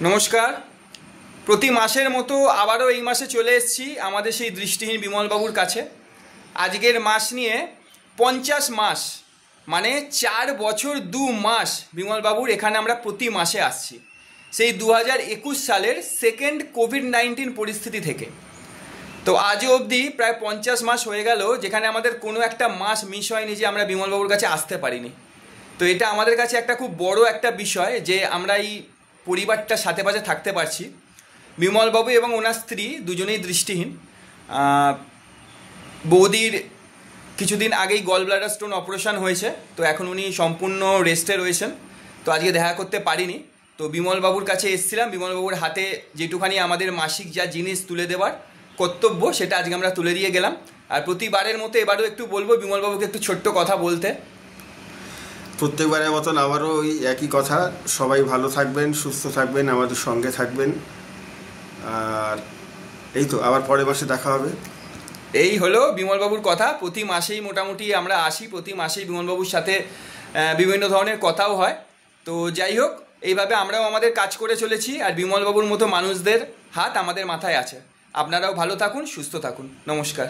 নমস্কার। প্রতি মাসের মতো আবারও এই মাসে চলে এসেছি আমাদের সেই দৃষ্টিহীন বিমলবাবুর কাছে। আজকের মাস নিয়ে 50 মাস, মানে 4 বছর 2 মাস বিমলবাবুর এখানে আমরা প্রতি মাসে আসছি, সেই 2021 সালের সেকেন্ড কোভিড-19 পরিস্থিতি থেকে। তো আজও অবধি প্রায় 50 মাস হয়ে গেল যেখানে আমাদের কোনো একটা মাস মিস হয়নি যে আমরা বিমলবাবুর কাছে আসতে পারিনি। তো এটা আমাদের কাছে একটা খুব বড় একটা বিষয় যে আমরা এই পরিবারটার সাথে পাশে থাকতে পারছি। বিমলবাবু এবং ওনার স্ত্রী দুজনেই দৃষ্টিহীন। বৌদির কিছুদিন আগেই গল ব্লাডার স্টোন অপারেশন হয়েছে, তো এখন উনি সম্পূর্ণ রেস্টে রয়েছেন। তো আজকে দেখা করতে পারিনি, তো বিমলবাবুর কাছে এসেছিলাম। বিমলবাবুর হাতে যেটুখানি আমাদের মাসিক যা জিনিস তুলে দেওয়ার কর্তব্য সেটা আজকে আমরা তুলে দিয়ে গেলাম। আর প্রতিবারের মতো এবারও একটু বলবো বিমলবাবুকে একটু ছোট্ট কথা বলতে। প্রত্যেকবারের মতন আবারও ওই একই কথা, সবাই ভালো থাকবেন, সুস্থ থাকবেন, আমাদের সঙ্গে থাকবেন। আর এই তো আবার পরের মাসে দেখা হবে। এই হলো বিমলবাবুর কথা। প্রতি মাসেই মোটামুটি আমরা আসি, প্রতি মাসেই বিমলবাবুর সাথে বিভিন্ন ধরনের কথাও হয়। তো যাই হোক, এইভাবে আমরাও আমাদের কাজ করে চলেছি, আর বিমলবাবুর মতো মানুষদের হাত আমাদের মাথায় আছে। আপনারাও ভালো থাকুন, সুস্থ থাকুন। নমস্কার।